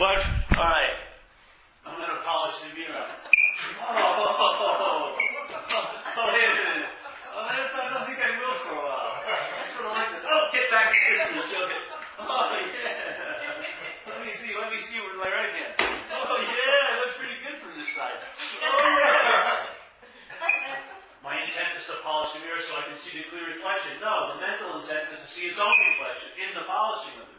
But, alright. I'm going to polish the mirror. Oh, wait a minute. I don't think I will for a while. I sort of like this. Oh, get back to business. Okay. Oh, yeah. Let me see with my right hand. Oh, yeah. I look pretty good from this side. Oh, yeah. My intent is to polish the mirror so I can see the clear reflection. No, the mental intent is to see its own reflection in the polishing of the mirror.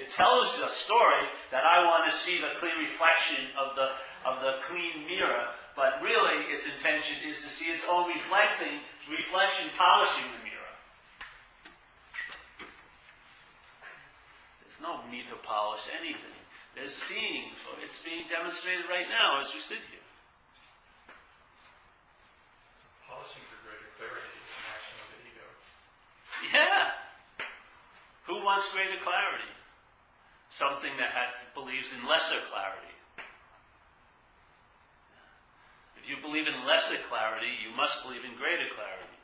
It tells a story that I want to see the clear reflection of the clean mirror, but really its intention is to see its own reflection polishing the mirror. There's no need to polish anything. There's seeing. So it's being demonstrated right now as we sit here. Polishing for greater clarity is an action of the ego. Yeah. Who wants greater clarity? Something that believes in lesser clarity. If you believe in lesser clarity, you must believe in greater clarity.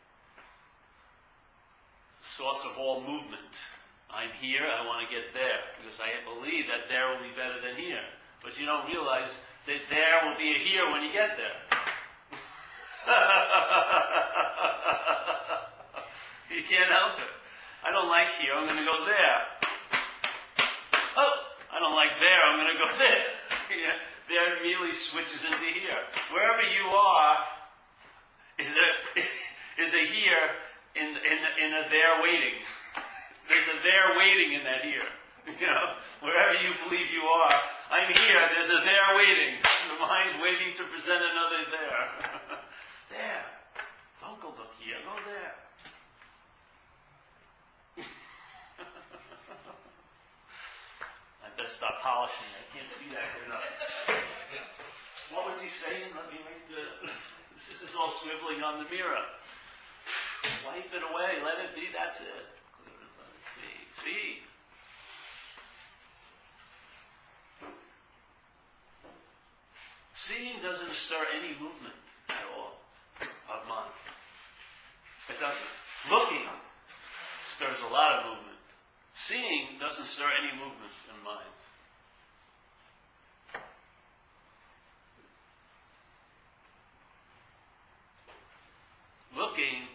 It's the source of all movement. I'm here, I want to get there, because I believe that there will be better than here. But you don't realize that there will be a here when you get there. You can't help it. I don't like here, I'm going to go there. Oh, I don't like there, I'm going to go there. Yeah, there immediately switches into here. Wherever you are is a here in a there waiting. There's a there waiting in that here. You know, wherever you believe you are, I'm here, there's a there waiting. The mind's waiting to present another there. There. Don't go look here, go there. I better stop polishing. I can't see that good enough. What was he saying? Let me make the... This is all swiveling on the mirror. Wipe it away. Let it be. That's it. Let it see. See? Seeing doesn't stir any movement at all of mind. It doesn't. Looking stirs a lot of movement. Seeing doesn't stir any movement in mind. Looking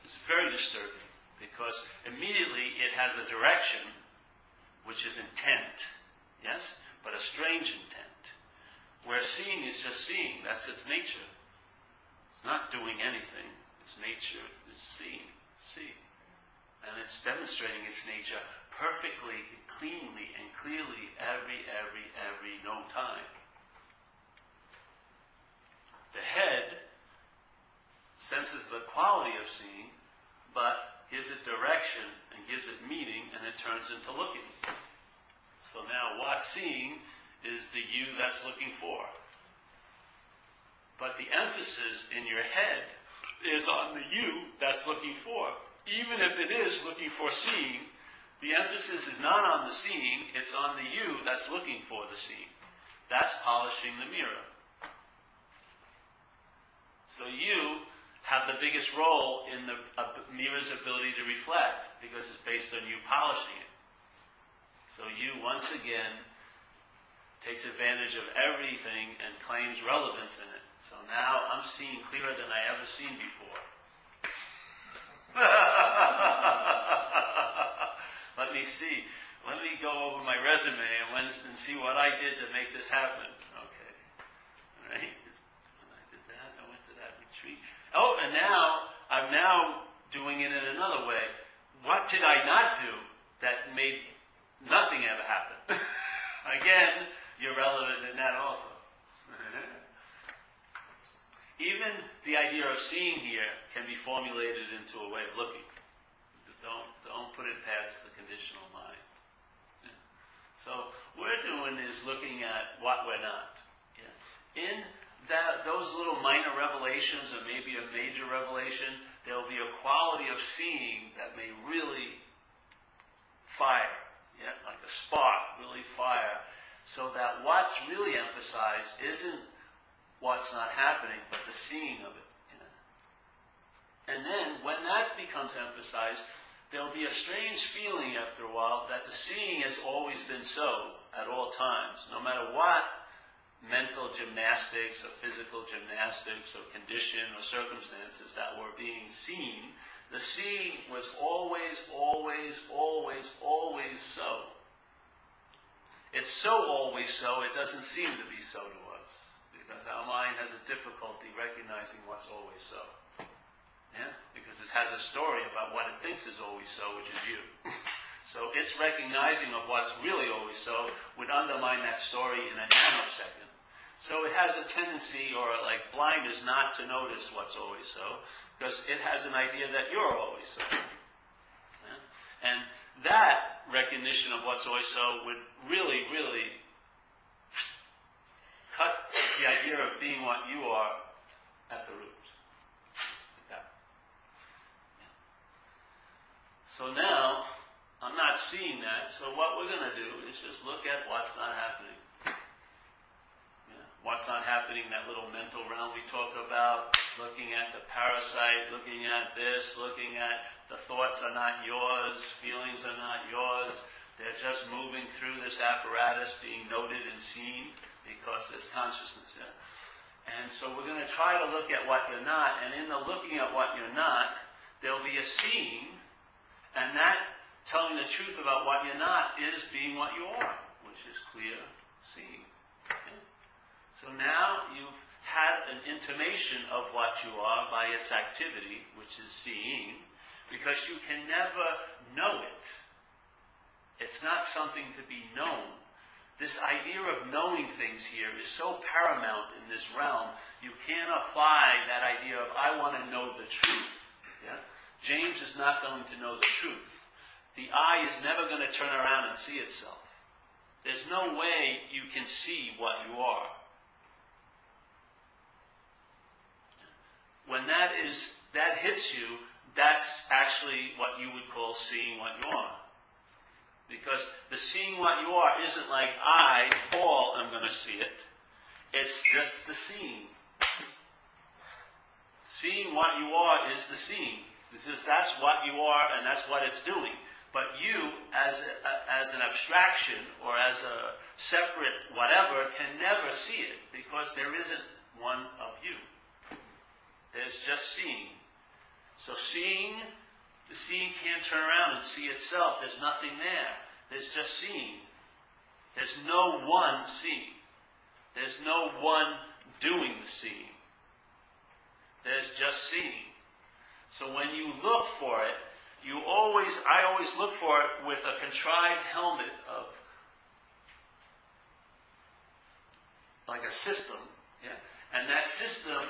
is very disturbing because immediately it has a direction which is intent, yes, but a strange intent. Where seeing is just seeing, that's its nature. It's not doing anything. Its nature is seeing, see. And it's demonstrating its nature perfectly, cleanly, and clearly every no time. The head senses the quality of seeing, but gives it direction and gives it meaning, and it turns into looking. So now what's seeing is the you that's looking for. But the emphasis in your head is on the you that's looking for. Even if it is looking for seeing, the emphasis is not on the seeing, it's on the you that's looking for the seeing. That's polishing the mirror. So you have the biggest role in the mirror's ability to reflect, because it's based on you polishing it. So you, once again, takes advantage of everything and claims relevance in it. So now I'm seeing clearer than I ever seen before. Let me see. Let me go over my resume and see what I did to make this happen. Okay. All right. When I did that, I went to that retreat. Oh, and now, I'm now doing it in another way. What did I not do that made nothing ever happen? Again, you're relevant in that also. Even the idea of seeing here can be formulated into a way of looking. Don't put it past the conditional mind. Yeah. So what we're doing is looking at what we're not. Yeah. In those little minor revelations, or maybe a major revelation, there will be a quality of seeing that may really fire, yeah, like a spark, really fire, so that what's really emphasized isn't what's not happening, but the seeing of it. You know? And then, when that becomes emphasized, there'll be a strange feeling after a while that the seeing has always been so at all times, no matter what mental gymnastics or physical gymnastics or condition or circumstances that were being seen, the seeing was always, always, always, always so. It's so always so, it doesn't seem to be so to us, because our mind has a difficulty recognizing what's always so. Yeah? Because it has a story about what it thinks is always so, which is you. So its recognizing of what's really always so would undermine that story in a nanosecond. So it has a tendency, or like blinders, not to notice what's always so, because it has an idea that you're always so. Yeah? And that recognition of what's always so would really, really cut the idea of being what you are at the root. Okay. So now, I'm not seeing that, so what we're going to do is just look at what's not happening. What's not happening, that little mental realm we talk about, looking at the parasite, looking at this, looking at the thoughts are not yours, feelings are not yours, they're just moving through this apparatus, being noted and seen, because there's consciousness. Yeah? And so we're going to try to look at what you're not, and in the looking at what you're not, there'll be a seeing, and that telling the truth about what you're not is being what you are, which is clear seeing. Yeah? So now you've had an intimation of what you are by its activity, which is seeing, because you can never know it. It's not something to be known. This idea of knowing things here is so paramount in this realm, you can't apply that idea of, I want to know the truth. Yeah? James is not going to know the truth. The eye is never going to turn around and see itself. There's no way you can see what you are. When that hits you, that's actually what you would call seeing what you are. Because the seeing what you are isn't like I, Paul, am going to see it. It's just the seeing. Seeing what you are is the seeing. That's what you are, and that's what it's doing. But you, as an abstraction or as a separate whatever, can never see it because there isn't one of you. There's just seeing. So the seeing can't turn around and see itself. There's nothing there. There's just seeing. There's no one seeing. There's no one doing the seeing. There's just seeing. So when you look for it, I always look for it with a contrived helmet of, like a system, yeah? And that system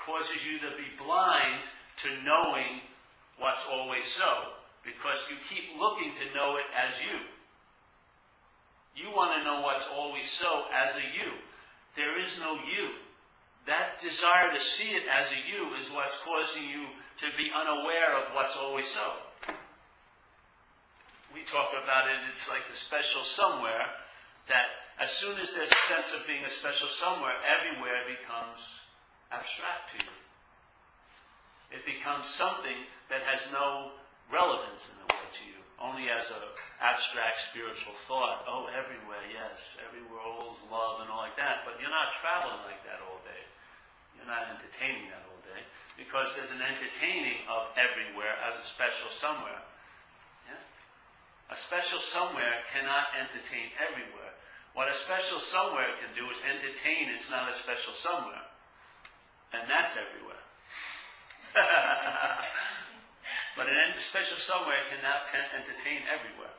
causes you to be blind to knowing what's always so, because you keep looking to know it as you. You want to know what's always so as a you. There is no you. That desire to see it as a you is what's causing you to be unaware of what's always so. We talk about it, it's like the special somewhere, that as soon as there's a sense of being a special somewhere, everywhere becomes abstract to you. It becomes something that has no relevance in the way to you, only as an abstract spiritual thought. Oh, everywhere, yes, everywhere, all's love and all like that, but you're not traveling like that all day. You're not entertaining that all day, because there's an entertaining of everywhere as a special somewhere. Yeah? A special somewhere cannot entertain everywhere. What a special somewhere can do is entertain, it's not a special somewhere. And that's everywhere. But a special somewhere cannot entertain everywhere.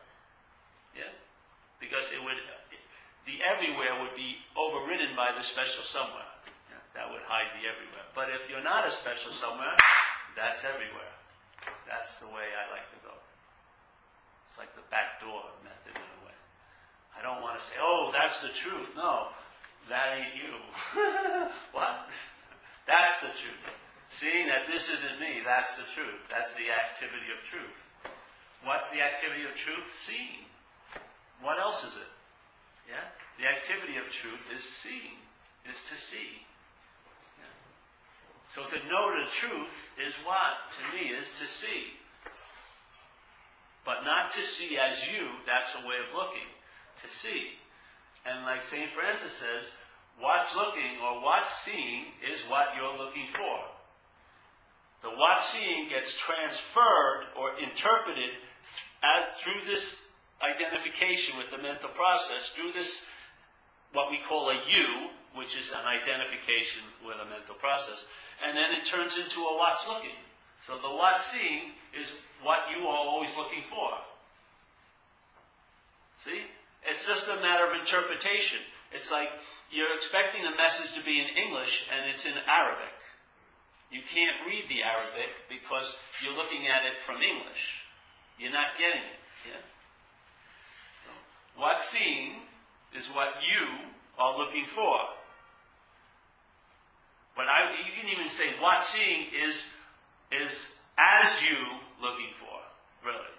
Yeah? Because the everywhere would be overridden by the special somewhere. Yeah? That would hide the everywhere. But if you're not a special somewhere, that's everywhere. That's the way I like to go. It's like the backdoor method in a way. I don't want to say, oh, that's the truth. No, that ain't you. What? That's the truth. Seeing that this isn't me, that's the truth. That's the activity of truth. What's the activity of truth? Seeing. What else is it? Yeah? The activity of truth is seeing, is to see. Yeah? So to know the truth is what, to me, is to see. But not to see as you, that's a way of looking. To see. And like St. Francis says, what's looking or what's seeing is what you're looking for. The what's seeing gets transferred or interpreted through this identification with the mental process, through this, what we call a you, which is an identification with a mental process. And then it turns into a what's looking. So the what's seeing is what you are always looking for. See? It's just a matter of interpretation. It's like you're expecting a message to be in English and it's in Arabic. You can't read the Arabic because you're looking at it from English. You're not getting it. Yeah? So, what's seeing is what you are looking for. But you can even say what's seeing is as you looking for, really.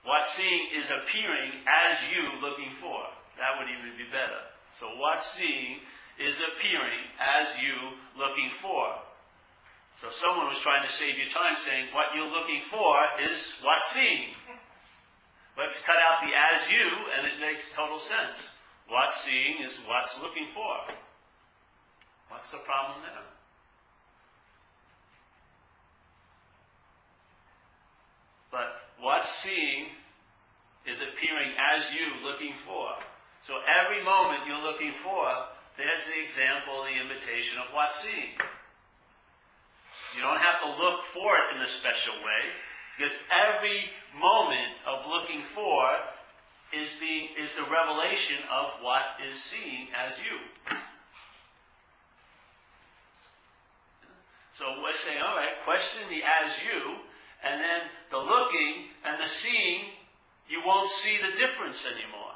What's seeing is appearing as you looking for. That would even be better. So what's seeing is appearing as you looking for. So someone was trying to save you time saying what you're looking for is what's seeing. Let's cut out the as you and it makes total sense. What's seeing is what's looking for. What's the problem there? But what's seeing is appearing as you looking for. So every moment you're looking for, there's the example, the imitation of what's seeing. You don't have to look for it in a special way, because every moment of looking for is the revelation of what is seen as you. So we're saying, all right, question the as you, and then the looking and the seeing, you won't see the difference anymore.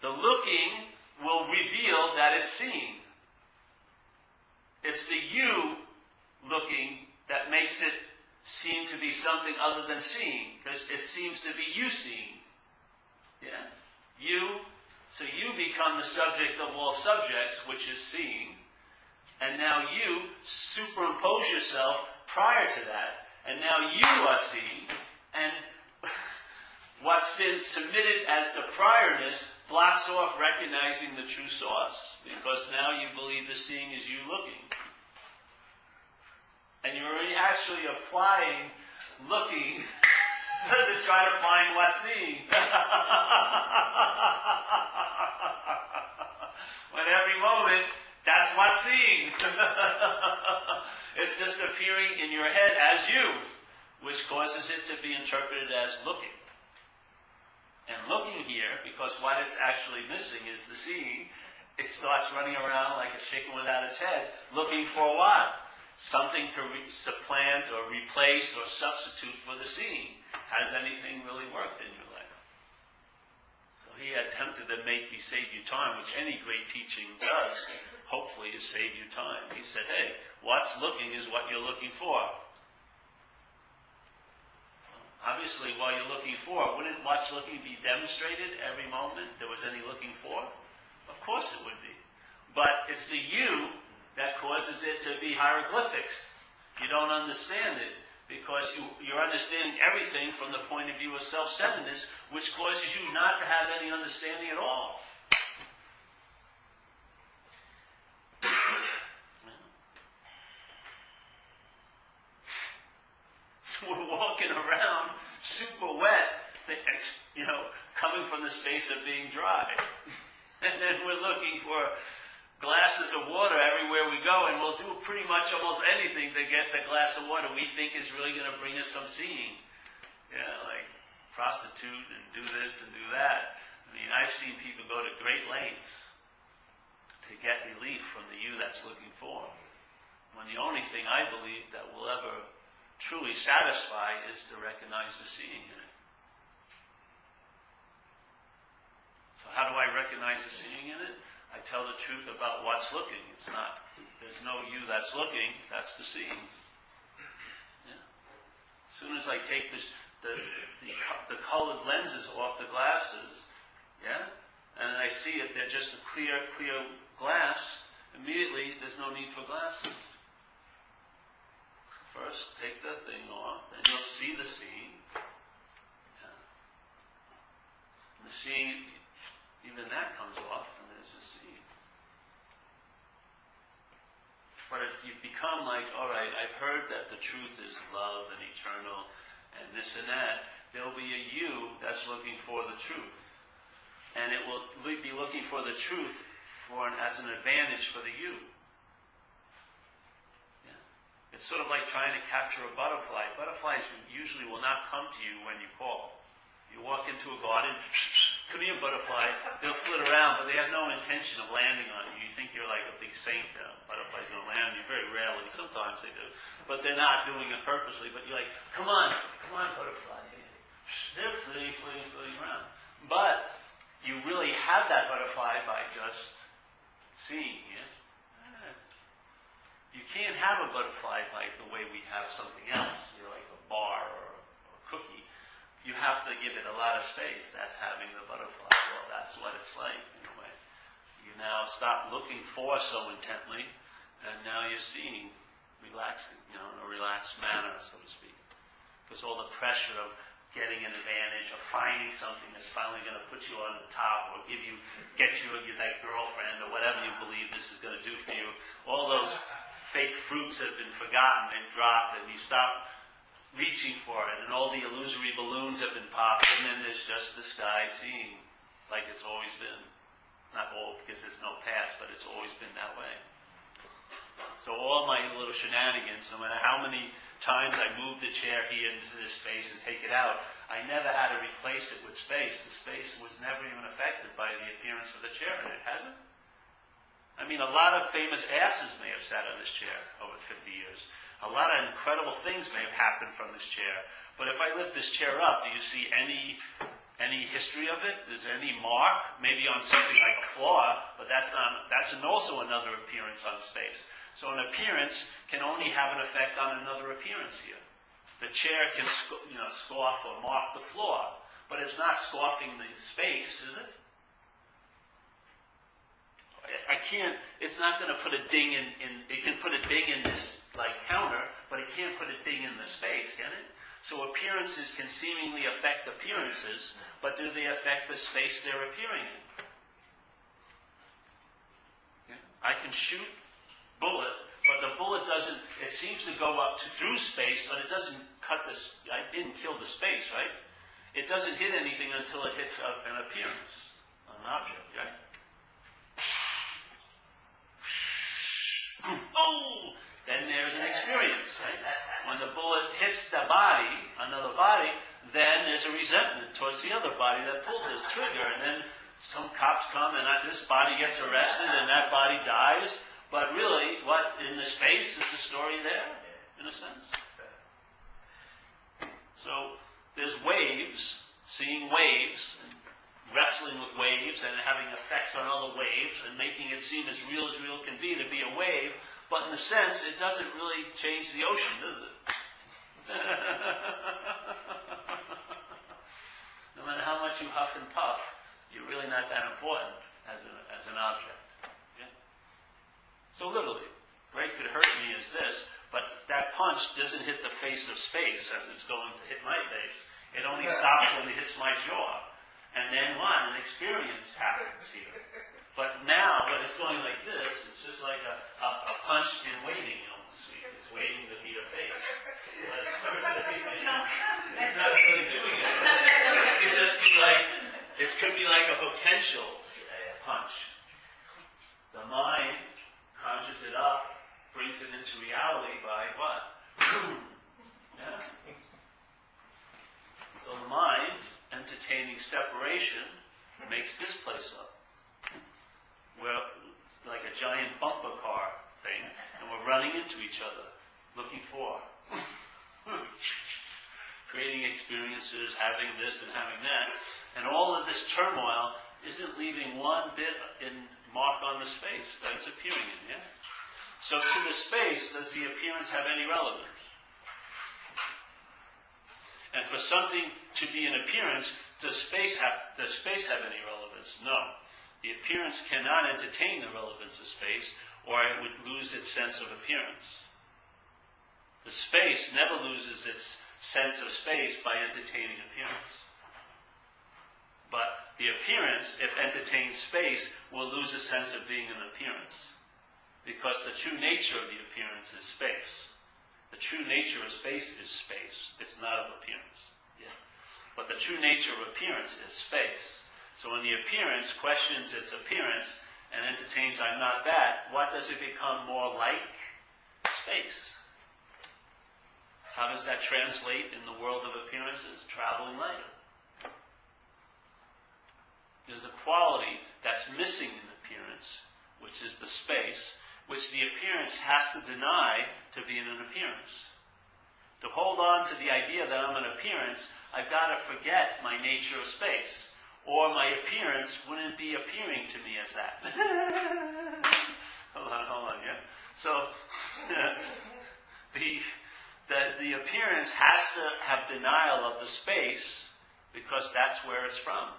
The looking will reveal that it's seeing. It's the you looking that makes it seem to be something other than seeing, because it seems to be you seeing. Yeah? You, so you become the subject of all subjects, which is seeing, and now you superimpose yourself prior to that, and now you are seeing, and what's been submitted as the priorness blocks off recognizing the true source, because now you believe the seeing is you looking. And you're actually applying looking to try to find what's seeing. When every moment, that's what's seeing. It's just appearing in your head as you, which causes it to be interpreted as looking. And looking here, because what it's actually missing is the seeing, it starts running around like a chicken without its head, looking for what? Something to supplant or replace or substitute for the seeing. Has anything really worked in your life? So he attempted to make me save you time, which any great teaching does, hopefully, is save you time. He said, hey, what's looking is what you're looking for. Obviously, while you're looking for, wouldn't what's looking be demonstrated every moment there was any looking for? Of course it would be. But it's the you that causes it to be hieroglyphics. You don't understand it because you're understanding everything from the point of view of self-centeredness, which causes you not to have any understanding at all. We're walking around super wet, coming from the space of being dry. And then we're looking for glasses of water everywhere we go, and we'll do pretty much almost anything to get the glass of water we think is really going to bring us some seeing. Like prostitute and do this and do that. I mean, I've seen people go to great lengths to get relief from the you that's looking for, when the only thing I believe that will ever truly satisfy is to recognize the seeing in it. So how do I recognize the seeing in it? I tell the truth about what's looking. It's not. There's no you that's looking. That's the seeing. Yeah. As soon as I take the colored lenses off the glasses, yeah, and I see it, they're just a clear glass. Immediately, there's no need for glasses. first take the thing off, then you'll see the scene. Yeah. And the scene, even that comes off, and there's a scene. But if you become like, all right, I've heard that the truth is love and eternal and this and that, there'll be a you that's looking for the truth. And it will be looking for the truth as an advantage for the you. Yeah. It's sort of like trying to capture a butterfly. Butterflies usually will not come to you when you call. You walk into a garden, come here, butterfly. They'll flit around, but they have no intention of landing on you. You think you're like a big saint. Butterflies don't land on you very rarely. Sometimes they do. But they're not doing it purposely. But you're like, come on, butterfly. They're flitting around. But you really have that butterfly by just seeing it. You can't have a butterfly like the way we have something else, like a bar or a cookie. You have to give it a lot of space. That's having the butterfly. Well, that's what it's like in a way. You now stop looking for so intently, and now you're seeing, relaxing, in a relaxed manner, so to speak. Because all the pressure of getting an advantage, of finding something that's finally going to put you on the top, or get you that girlfriend, or whatever you believe this is going to do for you, all those fake fruits have been forgotten and dropped, and you stop reaching for it, and all the illusory balloons have been popped, and then there's just the sky seeing like it's always been. Not all, because there's no past, but it's always been that way. So all my little shenanigans, no matter how many times I move the chair here into this space and take it out, I never had to replace it with space. The space was never even affected by the appearance of the chair in it, has it? I mean, a lot of famous asses may have sat on this chair over 50 years. A lot of incredible things may have happened from this chair. But if I lift this chair up, do you see any history of it? Is there any mark? Maybe on something like a flaw, but that's also another appearance on space. So an appearance can only have an effect on another appearance here. The chair can scoff or mark the flaw, but it's not scoffing the space, is it? It's not going to put a ding it can put a ding in this counter, but it can't put a ding in the space, can it? So appearances can seemingly affect appearances, but do they affect the space they're appearing in? Yeah. I can shoot bullet, but the bullet doesn't, it seems to go up through space, but it doesn't I didn't kill the space, right? It doesn't hit anything until it hits an appearance, an object, right? Oh! Then there's an experience, right? When the bullet hits the body, another body, then there's a resentment towards the other body that pulled this trigger, and then some cops come and this body gets arrested and that body dies, but really, what in the space is the story there, in a sense? So, there's waves, seeing waves, and wrestling with waves and having effects on other waves and making it seem as real can be to be a wave, but in a sense, it doesn't really change the ocean, does it? No matter how much you huff and puff, you're really not that important as an object. Yeah? So literally, Ray could hurt me as this, but that punch doesn't hit the face of space as it's going to hit my face. It only stops when it hits my jaw. And then what? An experience happens here. But now, when it's going like this, it's just like a punch in waiting, almost. It's waiting to be a face. But it's not really doing it. It could just be like, it could be like a potential punch. The mind conjures it up, brings it into reality by what? Yeah. So the mind, entertaining separation, makes this place up. We're like a giant bumper car thing, and we're running into each other, looking for, creating experiences, having this and having that, and all of this turmoil isn't leaving one bit in mark on the space that it's appearing in. Yeah. So to the space, does the appearance have any relevance? And for something to be an appearance, does space have any relevance? No. The appearance cannot entertain the relevance of space, or it would lose its sense of appearance. The space never loses its sense of space by entertaining appearance. But the appearance, if entertains space, will lose a sense of being an appearance. Because the true nature of the appearance is space. The true nature of space is space. It's not of appearance. Yeah. But the true nature of appearance is space. So when the appearance questions its appearance and entertains I'm not that, what does it become more like? Space. How does that translate in the world of appearances? Traveling light. There's a quality that's missing in appearance, which is the space, which the appearance has to deny to be an appearance. To hold on to the idea that I'm an appearance, I've got to forget my nature of space, or my appearance wouldn't be appearing to me as that. hold on, yeah. So, the appearance has to have denial of the space, because that's where it's from.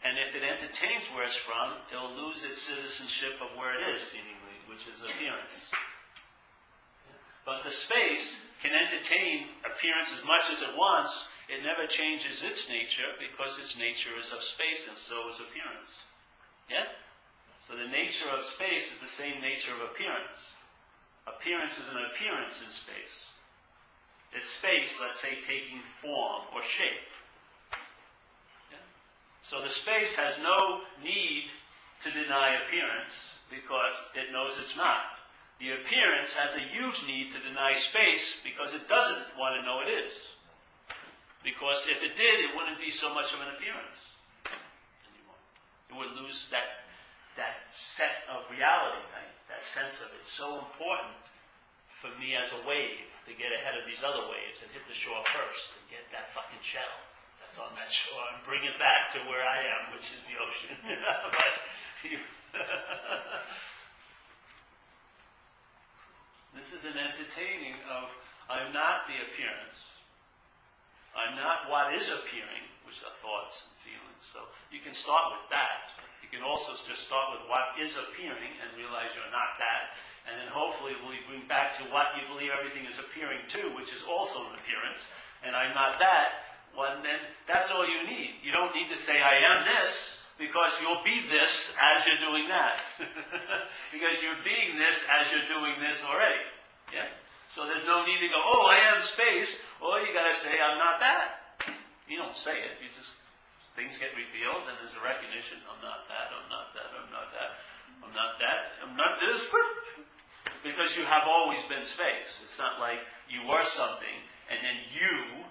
And if it entertains where it's from, it'll lose its citizenship of where it is, seemingly, which is appearance. But the space can entertain appearance as much as it wants. It never changes its nature, because its nature is of space, and so is appearance. Yeah? So the nature of space is the same nature of appearance. Appearance is an appearance in space. It's space, let's say, taking form or shape. So the space has no need to deny appearance because it knows it's not. The appearance has a huge need to deny space because it doesn't want to know it is. Because if it did, it wouldn't be so much of an appearance anymore. It would lose that set of reality, right? That sense of it's so important for me as a wave to get ahead of these other waves and hit the shore first and get that fucking shell on that shore and bring it back to where I am, which is the ocean. This is an entertaining of I'm not the appearance. I'm not what is appearing, which are thoughts and feelings. So you can start with that. You can also just start with what is appearing and realize you're not that. And then hopefully we bring back to what you believe everything is appearing to, which is also an appearance. And I'm not that. Well, then that's all you need. You don't need to say, I am this, because you'll be this as you're doing that. Because you're being this as you're doing this already. Yeah? So there's no need to go, oh, I am space. Or you got to say, I'm not that. You don't say it. You just, things get revealed, and there's a recognition. I'm not that, I'm not that, I'm not that. I'm not that, I'm not this. Because you have always been space. It's not like you were something, and then you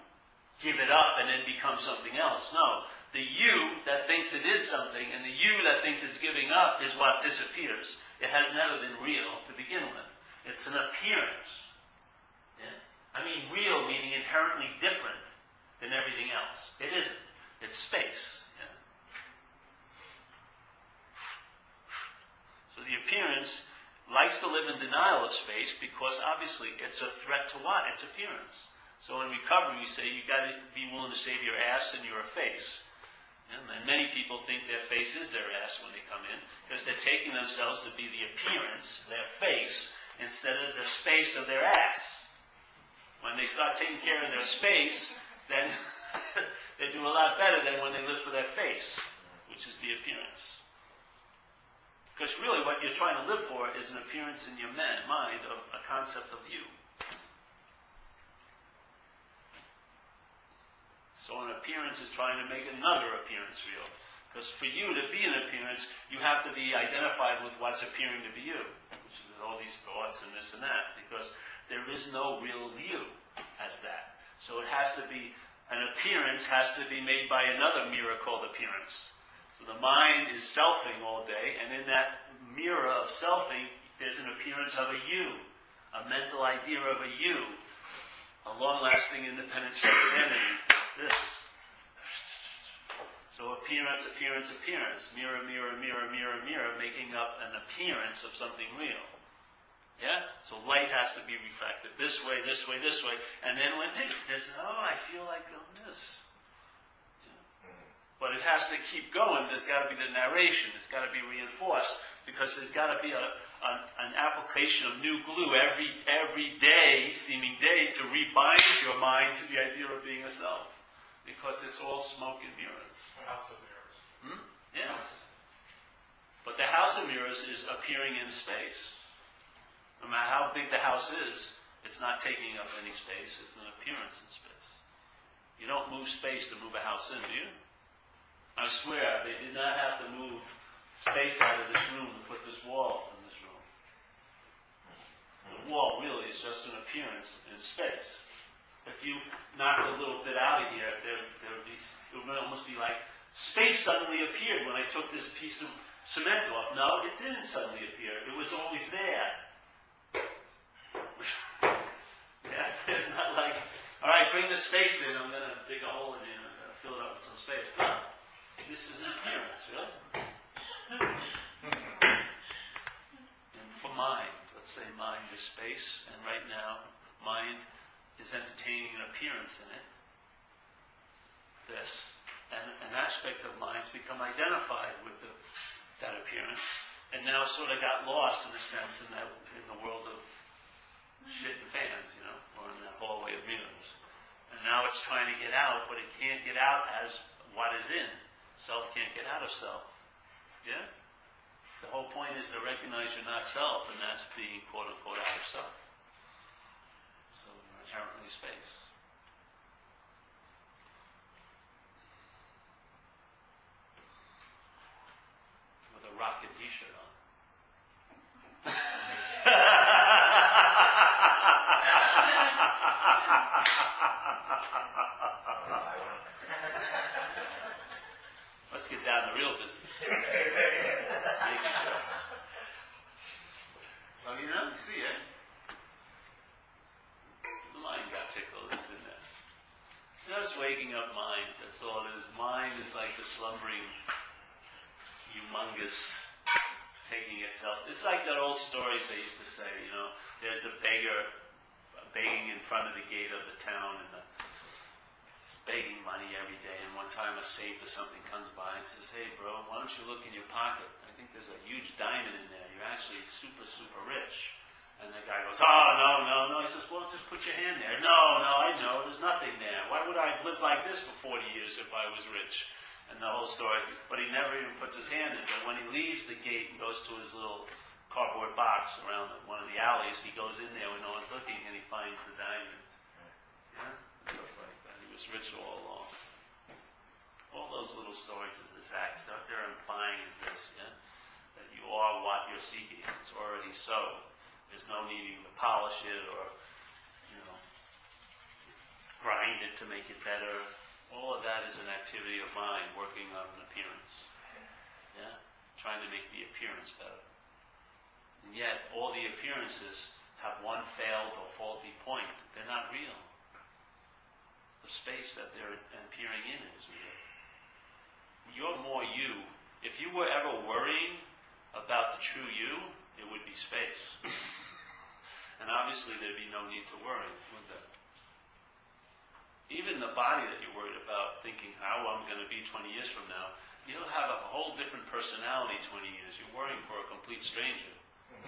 give it up and then become something else. No. The you that thinks it is something and the you that thinks it's giving up is what disappears. It has never been real to begin with. It's an appearance. Yeah? I mean real meaning inherently different than everything else. It isn't. It's space. Yeah? So the appearance likes to live in denial of space because obviously it's a threat to what? Its appearance. So in recovery, you say you've got to be willing to save your ass and your face. And many people think their face is their ass when they come in because they're taking themselves to be the appearance, their face, instead of the space of their ass. When they start taking care of their space, then they do a lot better than when they live for their face, which is the appearance. Because really what you're trying to live for is an appearance in your mind of a concept of you. So an appearance is trying to make another appearance real. Because for you to be an appearance, you have to be identified with what's appearing to be you. Which is all these thoughts and this and that. Because there is no real you as that. So it has to be, an appearance has to be made by another mirror called appearance. So the mind is selfing all day, and in that mirror of selfing, there's an appearance of a you. A mental idea of a you. A long-lasting, independent, separate entity. This. So appearance, appearance, appearance. Mirror, mirror, mirror, mirror, mirror, making up an appearance of something real. Yeah? So light has to be refracted this way, this way, this way. And then when there's, oh, I feel like I'm this. Yeah. But it has to keep going. There's got to be the narration. It's got to be reinforced. Because there's got to be a an application of new glue every day, seeming day, to rebind your mind to the idea of being a self. Because it's all smoke and mirrors. House of mirrors. Yes. But the house of mirrors is appearing in space. No matter how big the house is, it's not taking up any space. It's an appearance in space. You don't move space to move a house in, do you? I swear, they did not have to move space out of this room to put this wall in this room. The wall really is just an appearance in space. If you knock a little bit out of here, it would almost be like space suddenly appeared when I took this piece of cement off. No, it didn't suddenly appear. It was always there. Yeah, it's not like, all right, bring the space in. I'm going to dig a hole in it and I'm going to fill it up with some space. No, this is an appearance, really. And for mind, let's say mind is space, and right now, mind is entertaining an appearance in it. This. And an aspect of mind's become identified with that appearance, and now sort of got lost in a sense in the world of shit and fans, or in that hallway of mirrors. And now it's trying to get out, but it can't get out as what is in. Self can't get out of self. Yeah? The whole point is to recognize you're not self, and that's being quote-unquote out of self. So you're inherently space. With a rocket t-shirt on. Let's get down to real business. So you see it. The mind got tickled, it's in there. It's just waking up mind, that's all it is. Mind is like the slumbering, humongous, taking itself. It's like that old stories they used to say, there's the beggar begging in front of the gate of the town, and he's begging money every day. And one time a saint or something comes by and says, "Hey bro, why don't you look in your pocket? I think there's a huge diamond in there. You're actually super, super rich." And the guy goes, "Oh, no. He says, "Well, just put your hand there." No, I know, there's nothing there. Why would I have lived like this for 40 years if I was rich? And the whole story. But he never even puts his hand in. But when he leaves the gate and goes to his little cardboard box around one of the alleys, he goes in there when no one's looking and he finds the diamond. Yeah? Just like that. He was rich all along. All those little stories is this act. What they're implying is this, yeah? That you are what you're seeking. It's already so. There's no needing to polish it or, grind it to make it better. All of that is an activity of mind working on an appearance. Yeah? Trying to make the appearance better. And yet, all the appearances have one failed or faulty point. They're not real. The space that they're appearing in is real. You're more you. If you were ever worrying about the true you, it would be space. And obviously there'd be no need to worry, would there? Even the body that you're worried about, thinking how I'm going to be 20 years from now, you'll have a whole different personality 20 years. You're worrying for a complete stranger.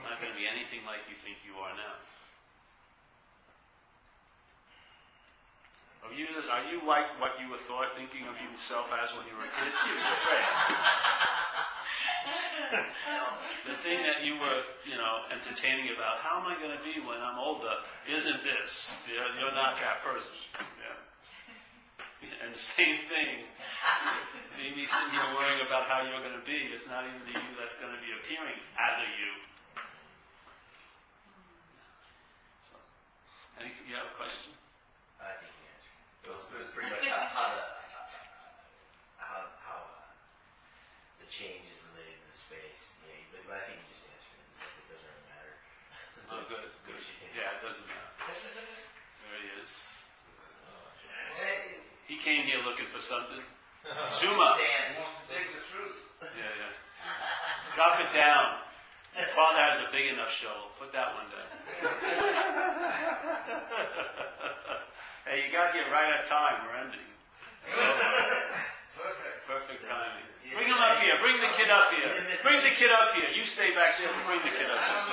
Not going to be anything like you think you are now. Are you like what you were thinking of yourself as when you were a kid? The thing that you were, entertaining about, how am I going to be when I'm older, isn't this. You're not that person. Yeah. And same thing. So you be sitting here worrying about how you're going to be. It's not even the you that's going to be appearing as a you. So, you have a question? I think you answered. It was pretty much how the change is related to the space. But I think you just answered it in the sense it doesn't really matter. Oh, good. Yeah, it doesn't matter. There he is. He came here looking for something. Zuma. Dan wants to dig the truth. Yeah. Drop it down. Father has a big enough shovel. Put that one down. Hey, you got here right on time. We're ending. Perfect timing. Bring him up here. here. Bring the kid up here. Bring the kid up here. You stay back there. Bring the kid up here.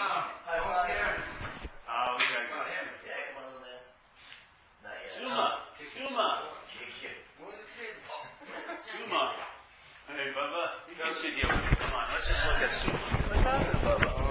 Don't scare him. Oh, we gotta go. Yeah, come on, man. Not yet. Suma. Kick him. Suma. Hey, Bubba. You can sit here with me. Come on. Let's just look at Suma. What's happening, Bubba?